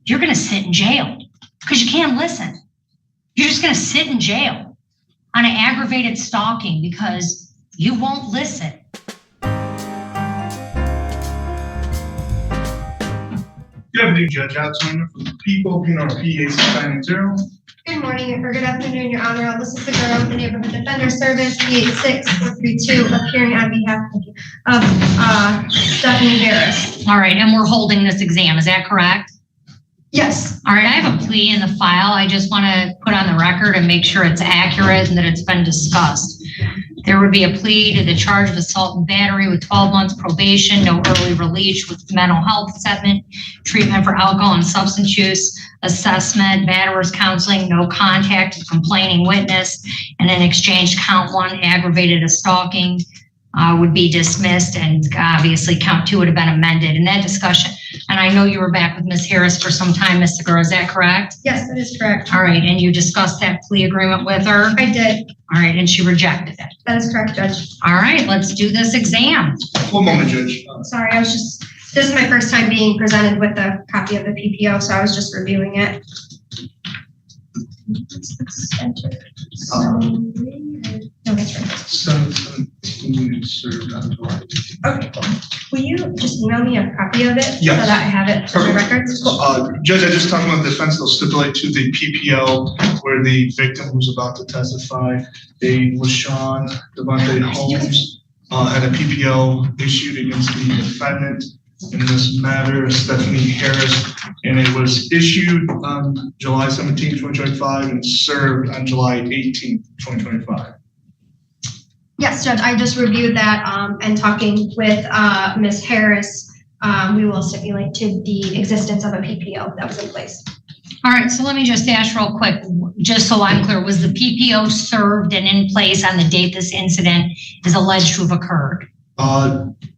you're going to sit in jail because you can't listen. You're just going to sit in jail on an aggravated stalking because you won't listen. Good afternoon, Judge Shackelford from the People, PNRP 8690. Good morning, or good afternoon, Your Honor. This is the girl of the Neighborhood Defender Service, P86432, appearing on behalf of Stephanie Harris. All right, and we're holding this exam, is that correct? Yes. All right, I have a plea in the file. I just want to put on the record and make sure it's accurate and that it's been discussed. There would be a plea to the charge of assault and battery with 12 months probation, no early release with mental health assessment, treatment for alcohol and substance use, assessment, batterer's counseling, no contact with complaining witness, and in exchange, count 1, aggravated stalking, would be dismissed, and obviously count 2 would have been amended in that discussion. And I know you were back with Ms. Harris for some time, Ms. Segura, is that correct? Yes, that is correct. All right, and you discussed that plea agreement with her? I did. All right, and she rejected it? That is correct, Judge. All right, let's do this exam. One moment, Judge. Sorry, this is my first time being presented with a copy of the PPO, so I was just reviewing it. No, that's right. 17 served on July 18th. Okay, cool. Will you just email me a copy of it? Yes. So that I have it for the records? Cool. Judge, I just talked about the defense. They'll stipulate to the PPO where the victim who's about to testify, LaShawn Devontae Holmes, had a PPO issued against the defendant in this matter, Stephanie Harris, and it was issued on July 17, 2025 and served on July 18, 2025. Yes, Judge, I just reviewed that and talking with Ms. Harris, we will stipulate to the existence of a PPO that was in place. All right, so let me just ask real quick, just so I'm clear, was the PPO served and in place on the date this incident is alleged to have occurred?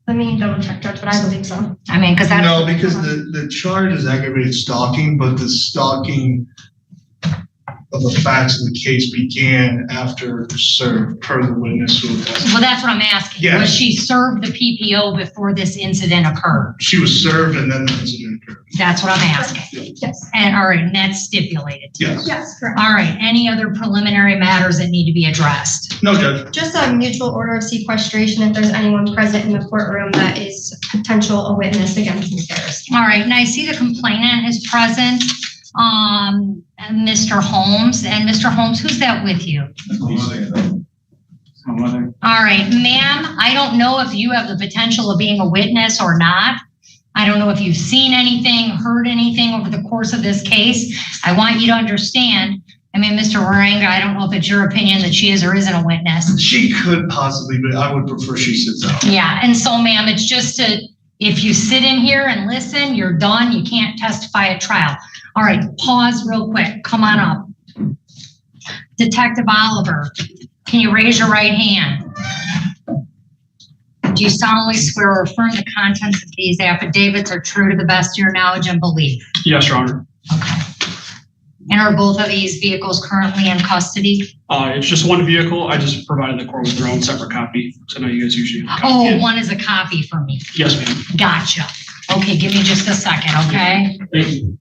Let me double check, Judge, but I believe so. I mean, because no, because the charge is aggravated stalking, but the stalking of the facts of the case began after served per the witness who testified. Well, that's what I'm asking. Yes. Was she served the PPO before this incident occurred? She was served and then the incident occurred. That's what I'm asking. Yes. And all right, and that's stipulated. Yes. Yes, correct. All right, any other preliminary matters that need to be addressed? No, Judge. Just a mutual order of sequestration if there's anyone present in the courtroom that is potential a witness against Ms. Harris. All right, and I see the complainant is present, Mr. Holmes. And Mr. Holmes, who's that with you? All right, ma'am, I don't know if you have the potential of being a witness or not. I don't know if you've seen anything, heard anything over the course of this case. I want you to understand, I mean, Mr. Waranga, I don't know if it's your opinion that she is or isn't a witness. She could possibly, but I would prefer she sits out. Yeah, and so ma'am, it's just if you sit in here and listen, you're done. You can't testify at trial. All right, pause real quick. Come on up. Detective Oliver, can you raise your right hand? Do you solemnly swear or affirm the contents of these affidavits are true to the best of your knowledge and belief? Yes, Your Honor. Okay. And are both of these vehicles currently in custody? It's just one vehicle. I just provided the court with their own separate copy. So I know you guys usually have a copy. Oh, one is a copy for me. Yes, ma'am. Gotcha. Okay, give me just a second, okay? Thank you.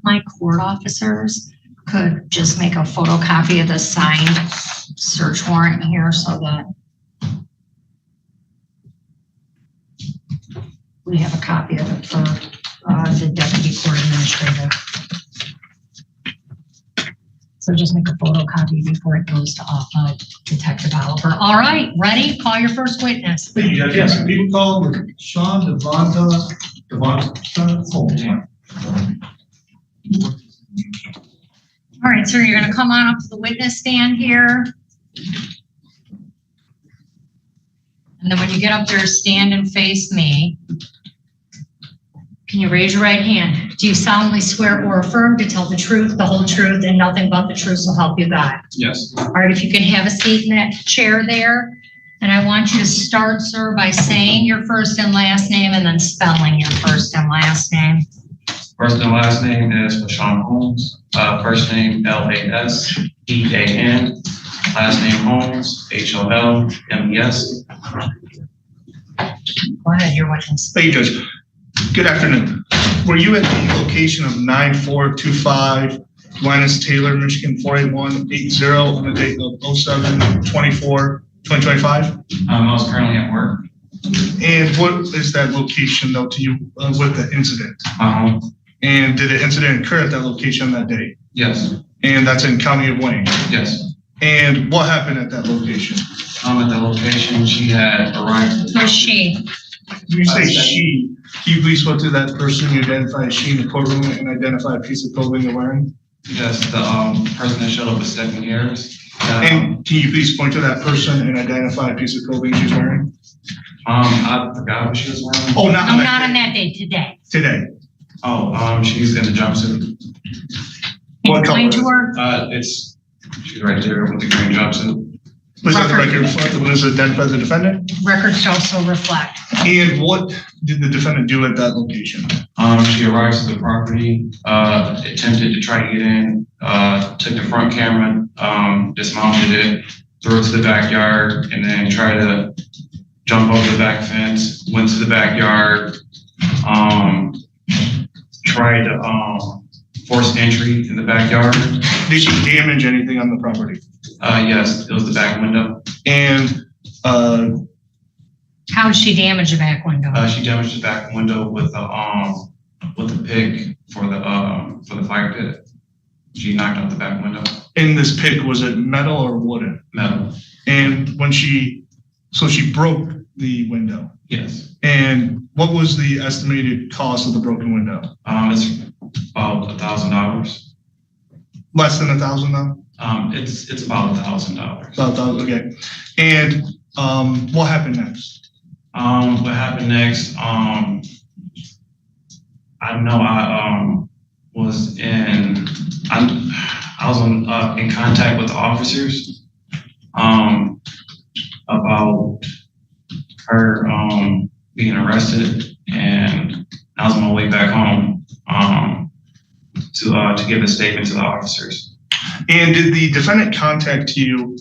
My court officers could just make a photocopy of the signed search warrant here so that we have a copy of it for the deputy court administrator. So just make a photocopy before it goes to Detective Oliver. All right, ready? Call your first witness. Thank you, Judge. Yes, we call Sean Devonta Holmes. All right, sir, you're gonna come on up to the witness stand here. And then when you get up there, stand and face me. Can you raise your right hand? Do you solemnly swear or affirm to tell the truth, the whole truth, and nothing but the truth, so help you God? Yes. All right, if you can have a seat in that chair there. And I want you to start, sir, by saying your first and last name and then spelling your first and last name. First and last name is Sean Holmes. First name L-A-S-E-A-N. Last name Holmes, H-O-L-M-E-S. Go ahead, your witness. Thank you, Judge. Good afternoon. Were you at the location of 9425 Linus Taylor, Michigan 48180 on the date of 07/24/2025? I was currently at work. And what is that location though to you with the incident? And did the incident occur at that location that day? Yes. And that's in County of Wayne? Yes. And what happened at that location? At the location, she had arrived. Who's she? You say she. Can you please go to that person you identify as she in the courtroom and identify a piece of clothing they're wearing? Yes, the person that showed up was Stephanie Harris. And can you please point to that person and identify a piece of clothing she's wearing? I forgot what she was wearing. Oh, not on Not on that that day, today. day. Today. She's in the jumpsuit. What color Explain is to her. She's right there with the green jumpsuit. Was that the record reflect the one who's identified as the defendant? Records also reflect. And what did the defendant do at that location? She arrives at the property, attempted to try to get in, took the front camera, dismounted it, threw it to the backyard, and then tried to jump over the back fence, went to the backyard, tried to force entry in the backyard. Did she damage anything on the property? Yes, it was the back window. And How did she damage the back window? She damaged the back window with a pick for the fire pit. She knocked out the back window. in this pick, was it metal or wooden? Metal. And when she broke the window. Yes. And what was the estimated cost of the broken window? It's about $1,000. Less than $1,000 now? It's about $1,000. About $1,000, okay. And what happened next? What happened next? I know I was in contact with the officers about her being arrested, and I was on my way back home to give a statement to the officers. And did the defendant contact you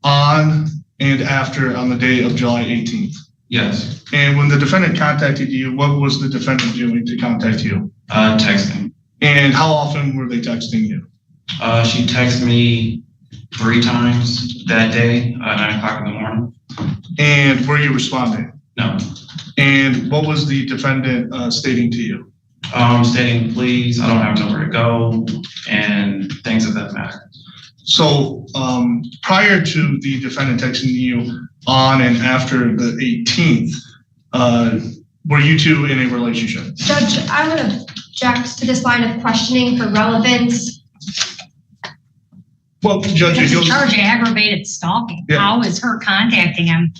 on and after on the day of July 18th? Yes. And when the defendant contacted you, what was the defendant doing to contact you? Texting. And how often were they texting you? She texted me 3 times that day, 9 o'clock in the morning. And were you responding? No. And what was the defendant stating to you? Stating, please, I don't have nowhere to go, and things of that matter. So prior to the defendant texting you on and after the 18th, were you two in a relationship? Judge, I would object to this line of questioning for relevance. Well, Judge, It's if a you'll... charge of aggravated stalking. Yeah. How is her contacting him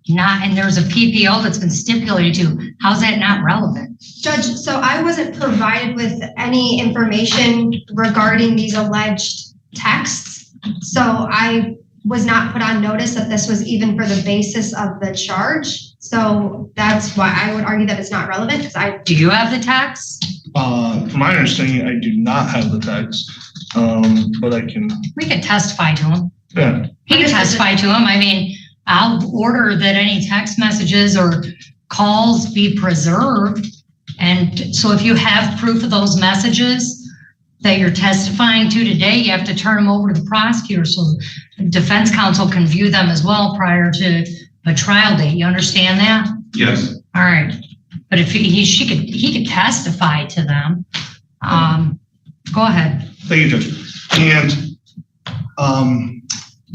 not, and there's a PPO that's been stipulated to, how's that not relevant? Judge, so I wasn't provided with any information regarding these alleged texts. So I was not put on notice that this was even for the basis of the charge. So that's why I would argue that it's not relevant, because Do you have the text? From my understanding, I do not have the text, but I can... We could testify to him. Yeah. He can testify to him. I mean, I'll order that any text messages or calls be preserved. And so if you have proof of those messages that you're testifying to today, you have to turn them over to the prosecutor so the defense counsel can view them as well prior to a trial date. You understand that? Yes. All right. But if he could testify to them. Go ahead. Thank you, Judge. And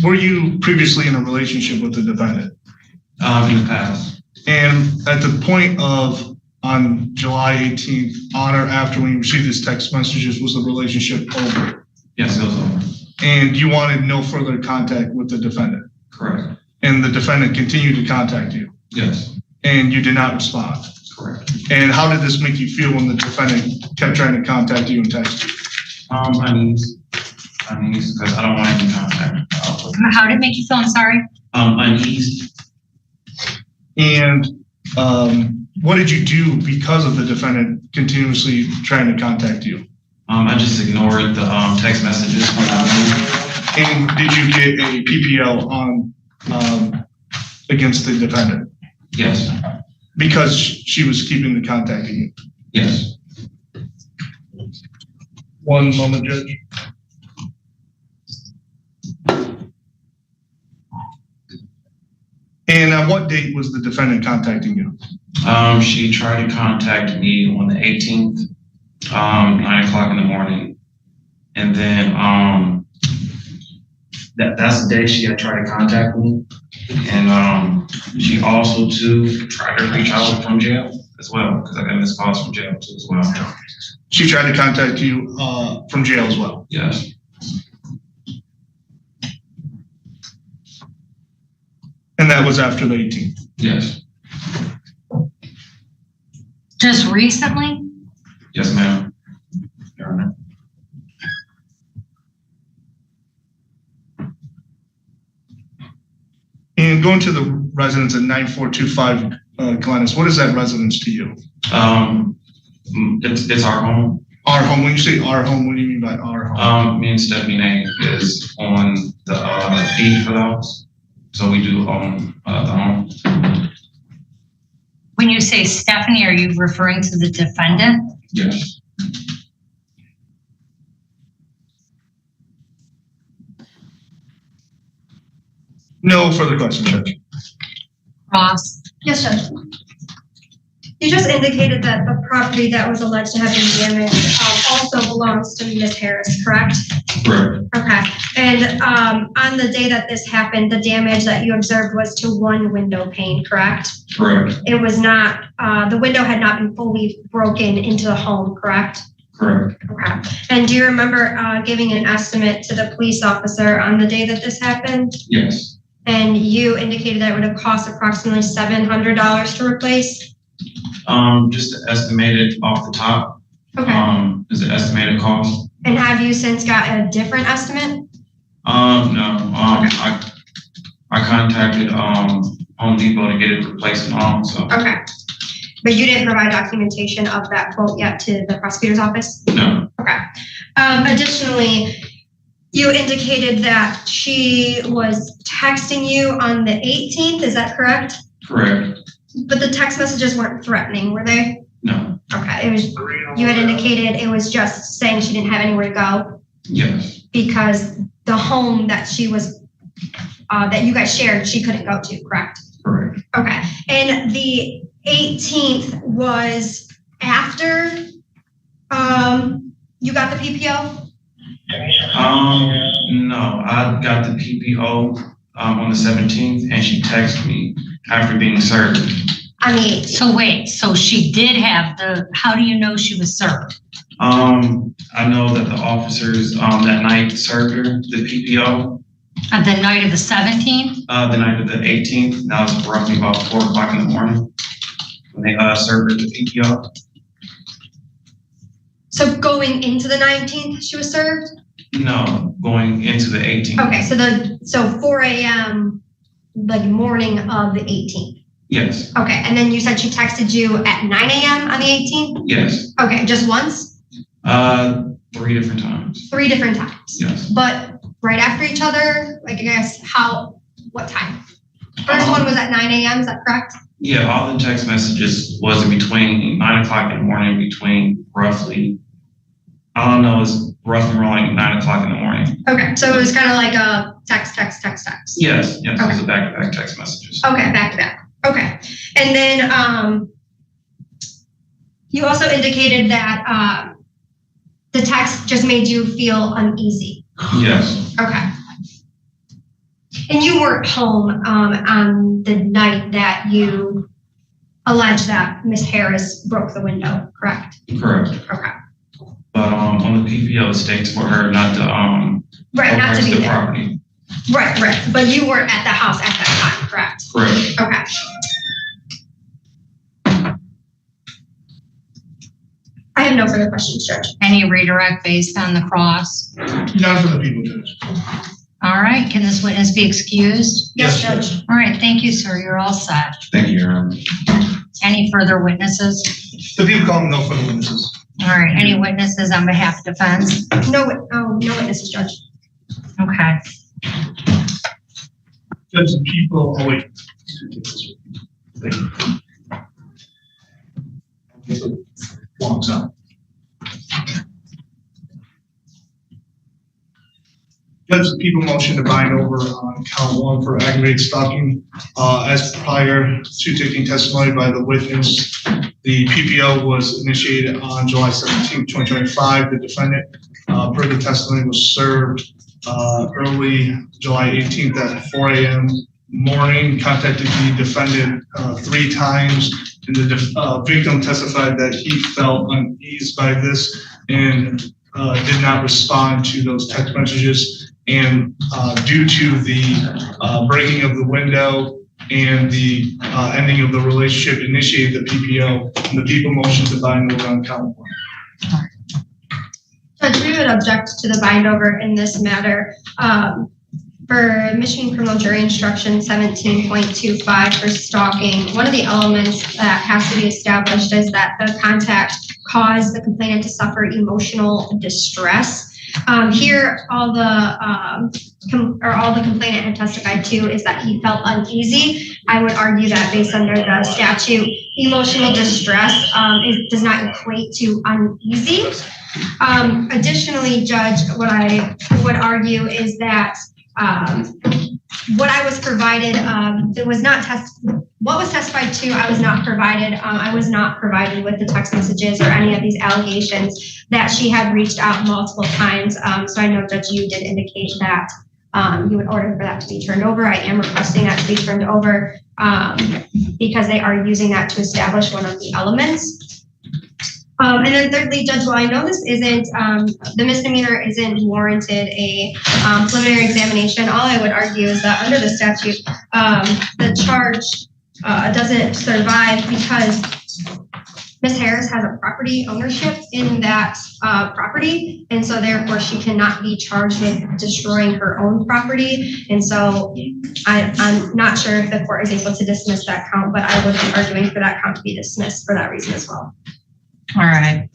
were you previously in a relationship with the defendant? In the past. And at the point of on July 18th, on or after when you received his text messages, was the relationship over? Yes, it was over. And you wanted no further contact with the defendant? Correct. And the defendant continued to contact you? Yes. And you did not respond? Correct. And how did this make you feel when the defendant kept trying to contact you and text you? Uneasy, because I don't want any contact. How did it make you feel? I'm sorry. Uneasy. And what did you do because of the defendant continuously trying to contact you? I just ignored the text messages from the And did you get a PPL on against the defendant? Yes. Because she was keeping the contacting you? Yes. One moment, Judge. And on what date was the defendant contacting you? She tried to contact me on the 18th, 9 o'clock in the morning. And then that's the day she had tried to contact me. And she also too tried to reach out from jail as well, because I got missed calls from jail too as well. She tried to contact you from jail as well? Yes. And that was after the 18th? Yes. Just recently? Yes, ma'am. Your Honor. And going to the residence at 9425 Glennis, what is that residence to you? It's our home. Our home. When you say our home, what do you mean by our home? Me and Stephanie's name is on the deed for the house. So we do own the home. When you say Stephanie, are you referring to the defendant? Yes. No further questions, Judge. Ross? Yes, Judge. You just indicated that the property that was alleged to have been damaged also belongs to Ms. Harris, correct? Correct. Okay. And on the day that this happened, the damage that you observed was to one window pane, correct? Correct. It was not, the window had not been fully broken into the home, correct? Correct. Okay. And do you remember giving an estimate to the police officer on the day that this happened? Yes. And you indicated that it would have cost approximately $700 to replace? Just estimated off the top. Okay. Is the estimated cost? And have you since got a different estimate? No. I contacted Home Depot to get it replaced and all. So Okay. But you didn't provide documentation of that quote yet to the prosecutor's office? no. Okay. Additionally, you indicated that she was texting you on the 18th, is that correct? Correct. But the text messages weren't threatening, were they? No. Okay, it was, you had indicated it was just saying she didn't have anywhere to go Yes. because the home that she was, that you guys shared, she couldn't go to, correct? Correct. Okay, and the 18th was after you got the PPO? No, I got the PPO on the 17th, and she texted me after being served. On the 18th. So wait, so she did have how do you know she was served? I know that the officers that night served her the PPO. At the night of the 17th? The night of the 18th, that was roughly about 4 o'clock in the morning when they served her the PPO. So going into the 19th, she was served? No, going into the 18th. Okay, so 4 a.m. like morning of the 18th. Yes. Okay, and then you said she texted you at 9 a.m. on the 18th? Yes. Okay, just once? 3 different times. 3 different times. Yes. But right after each other, like I guess what time? First one was at 9 a.m., is that correct? Yeah, all the text messages was in between 9 o'clock in the morning, between roughly, I don't know, it's roughly around like 9 o'clock in the morning. Okay, so it was kind of like a text. Yes, Okay. it was a back-to-back text messages. Okay, back to back. Okay, and then you also indicated that the text just made you feel uneasy. Yes. Okay, And you weren't home on the night that you alleged that Miss Harris broke the window, correct? Correct. Okay. But on the PPO, it states for her not to Right, not to arrest be the there. property. Right. But you weren't at the house at that time, correct? Correct. Okay. I have no further questions, Judge. Any redirect based on the cross? None for the people, Judge. All right, can this witness be excused? Yes, Judge. All right, thank you, sir. You're all set. Thank you, Your Honor. Any further witnesses? The people calling no further witnesses. All right, any witnesses on behalf of defense? No witnesses, Judge. Okay. Judge, the people, oh wait. Walks out. Judge, the people motion to bind over on count 1 for aggravated stalking. As prior to taking testimony by the witness, the PPO was initiated on July 17, 2025. The defendant, per the testimony, was served early July 18th at 4 a.m. morning, contacted the defendant 3 times, and the victim testified that he felt uneased by this and did not respond to those text messages. And due to the breaking of the window and the ending of the relationship, initiated the PPO, and the people motion to bind over on count 1. Judge, we would object to the bind over in this matter. For Michigan Criminal Jury Instruction 17.25 for stalking, one of the elements that has to be established is that the contact caused the complainant to suffer emotional distress. Here, all the complainant had testified to is that he felt uneasy. I would argue that based under the statute, emotional distress does not equate to uneasy. Additionally, Judge, what I would argue is that what I was provided, what was testified to, I was not provided. I was not provided with the text messages or any of these allegations that she had reached out multiple times. So I know, Judge, you did indicate that you would order for that to be turned over. I am requesting that to be turned over because they are using that to establish one of the elements. And then thirdly, Judge, while I know this isn't, the misdemeanor isn't warranted a preliminary examination, all I would argue is that under the statute, the charge doesn't survive because Ms. Harris has a property ownership in that property, and so therefore she cannot be charged with destroying her own property. And so I'm not sure if the court is able to dismiss that count, but I would be arguing for that count to be dismissed for that reason as well. All right.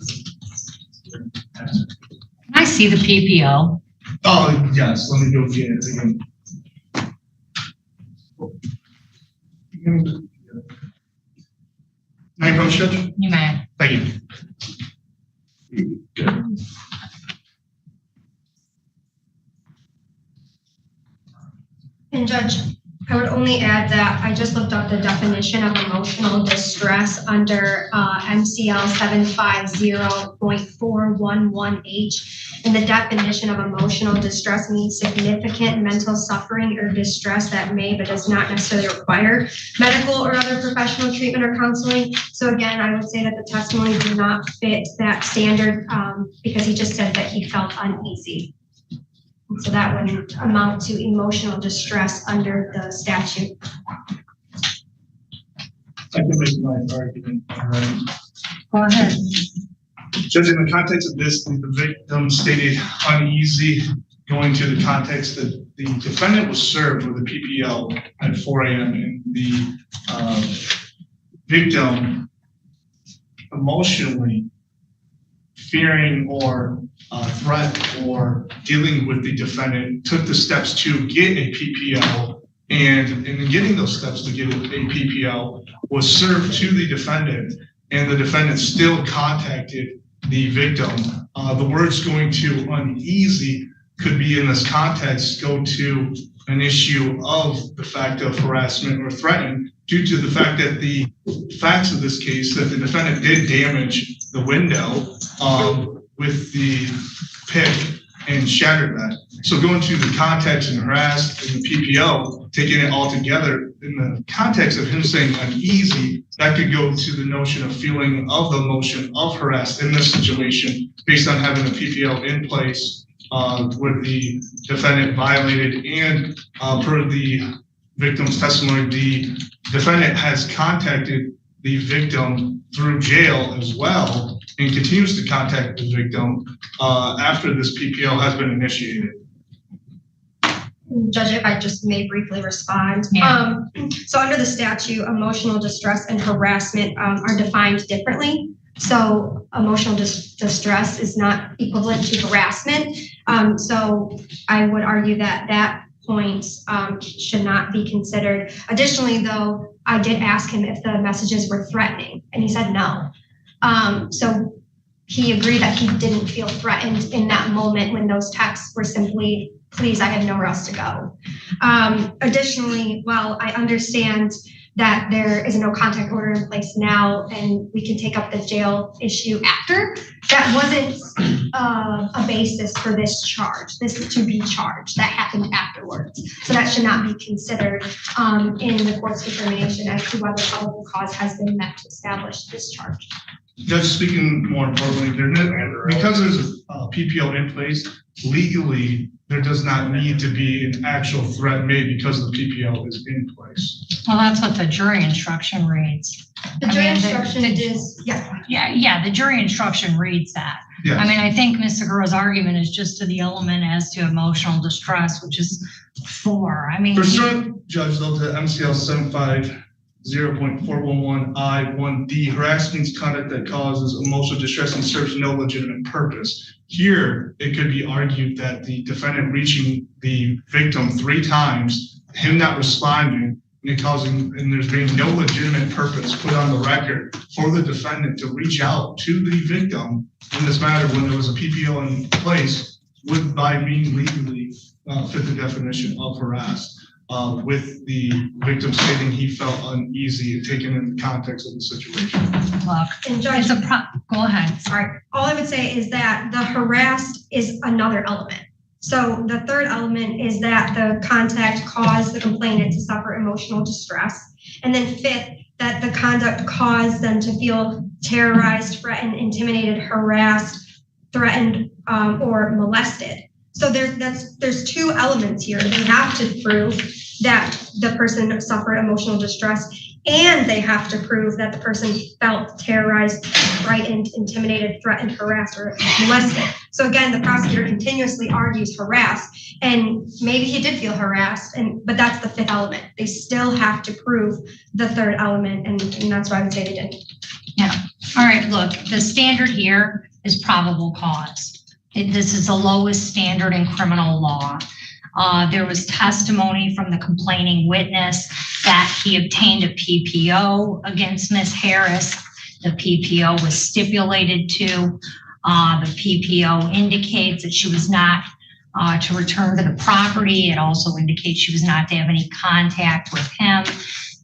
Can I see the PPO? Oh, yes, let me go get it again. May I approach, Judge? You may. Thank you. And Judge, I would only add that I just looked up the definition of emotional distress under MCL 750.411H. And the definition of emotional distress means significant mental suffering or distress that may but does not necessarily require medical or other professional treatment or counseling. So again, I would say that the testimony did not fit that standard because he just said that he felt uneasy. So that would amount to emotional distress under the statute. I can make my argument. Go ahead. Judge, in the context of this, the victim stated uneasy, going to the context that the defendant was served with a PPL at 4 a.m. and the victim emotionally fearing or threat or dealing with the defendant took the steps to get a PPL, and in getting those steps to get a PPL was served to the defendant, and the defendant still contacted the victim. The words going to uneasy could be in this context go to an issue of the fact of harassment or threatening due to the fact that the facts of this case that the defendant did damage the window with the pick and shattered that. So going to the context and harassed and the PPO, taking it all together in the context of him saying uneasy, that could go to the notion of feeling of the emotion of harassed in this situation based on having a PPO in place where the defendant violated and per the victim's testimony, the defendant has contacted the victim through jail as well and continues to contact the victim after this PPO has been initiated. Judge, if I just may briefly respond. Yeah. So under the statute, emotional distress and harassment are defined differently. So emotional distress is not equivalent to harassment. So I would argue that that point should not be considered. Additionally, though, I did ask him if the messages were threatening, and he said no. So he agreed that he didn't feel threatened in that moment when those texts were simply, please, I have nowhere else to go. Additionally, while I understand that there is a no contact order in place now and we can take up the jail issue after, that wasn't a basis for this charge. This is to be charged. That happened afterwards. So that should not be considered in the court's determination as to whether probable cause has been met to establish this charge. Judge, speaking more importantly, because there's a PPO in place, legally, there does not need to be an actual threat made because the PPO is in place. Well, that's what the jury instruction reads. The jury instruction is, Yeah, the jury instruction reads that. Yes. I mean, I think Ms. Segura's argument is just to the element as to emotional distress, which is 4. I mean, Pursuant, Judge, though, to MCL 750.411I1D, harassment means conduct that causes emotional distress and serves no legitimate purpose. Here, it could be argued that the defendant reaching the victim 3 times, him not responding, and there's being no legitimate purpose put on the record for the defendant to reach out to the victim in this matter when there was a PPO in place would, by being legally, fit the definition of harassed. With the victim stating he felt uneasy and taken in the context of the situation. look, and Judge, go ahead. sorry. All I would say is that the harassed is another element. So the third element is that the contact caused the complainant to suffer emotional distress. And then 5th, that the conduct caused them to feel terrorized, threatened, intimidated, harassed, threatened, or molested. So there's 2 elements here. They have to prove that the person suffered emotional distress, and they have to prove that the person felt terrorized, frightened, intimidated, threatened, harassed, or molested. So again, the prosecutor continuously argues harassed, and maybe he did feel harassed, but that's the 5th element. They still have to prove the 3rd element, and that's why I would say they didn't. Yeah. All right, look, the standard here is probable cause. This is the lowest standard in criminal law. There was testimony from the complaining witness that he obtained a PPO against Ms. Harris. The PPO was stipulated to. The PPO indicates that she was not to return to the property. It also indicates she was not to have any contact with him.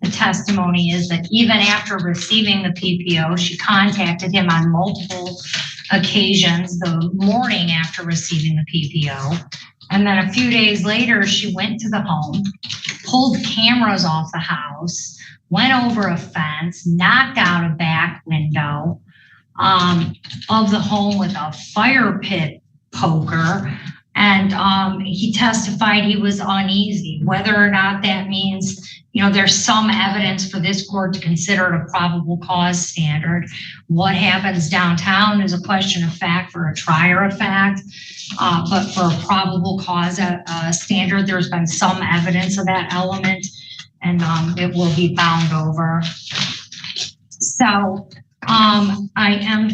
The testimony is that even after receiving the PPO, she contacted him on multiple occasions the morning after receiving the PPO. And then a few days later, she went to the home, pulled cameras off the house, went over a fence, knocked out a back window of the home with a fire pit poker. And he testified he was uneasy. Whether or not that means, there's some evidence for this court to consider it a probable cause standard. What happens downtown is a question of fact for a trier of fact. But for a probable cause standard, there's been some evidence of that element, and it will be bound over. So I am,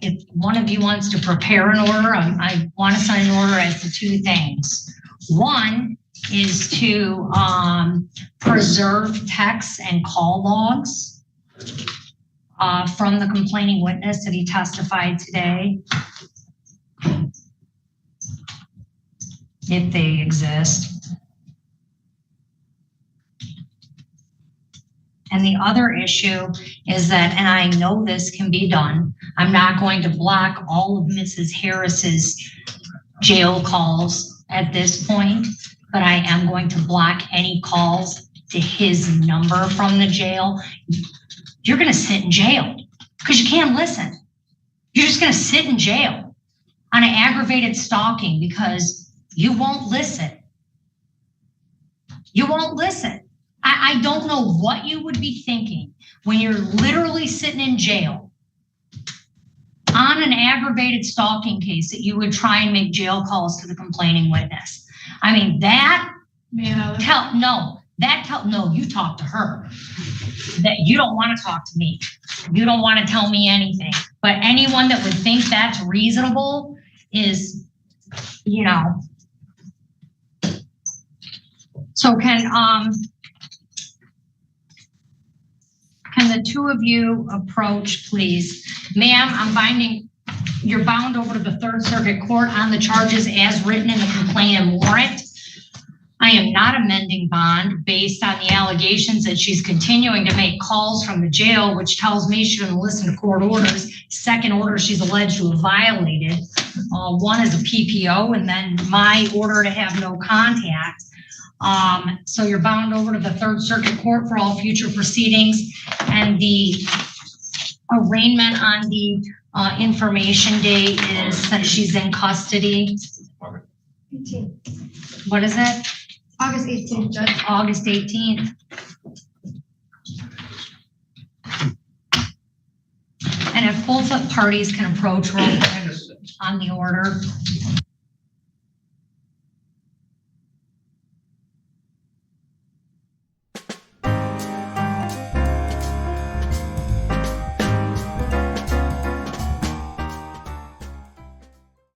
if one of you wants to prepare an order, I want to sign an order as to 2 things. One is to preserve texts and call logs from the complaining witness that he testified today, if they exist. And the other issue is that, and I know this can be done, I'm not going to block all of Mrs. Harris's jail calls at this point, but I am going to block any calls to his number from the jail. You're gonna sit in jail because you can't listen. You're just gonna sit in jail on an aggravated stalking because you won't listen. You won't listen. I don't know what you would be thinking when you're literally sitting in jail on an aggravated stalking case that you would try and make jail calls to the complaining witness. I mean, that, no, you talk to her. That you don't want to talk to me. You don't want to tell me anything. But anyone that would think that's reasonable is, you know. So can the two of you approach, please? Ma'am, you're bound over to the Third Circuit Court on the charges as written in the complaint and warrant. I am not amending bond based on the allegations that she's continuing to make calls from the jail, which tells me she doesn't listen to court orders. Second order she's alleged to have violated. One is a PPO and then my order to have no contact. So you're bound over to the Third Circuit Court for all future proceedings, and the arraignment on the information date is that she's in custody. 18th. What is it? August 18th, Judge. August 18th. And if both parties can approach real quick on the order.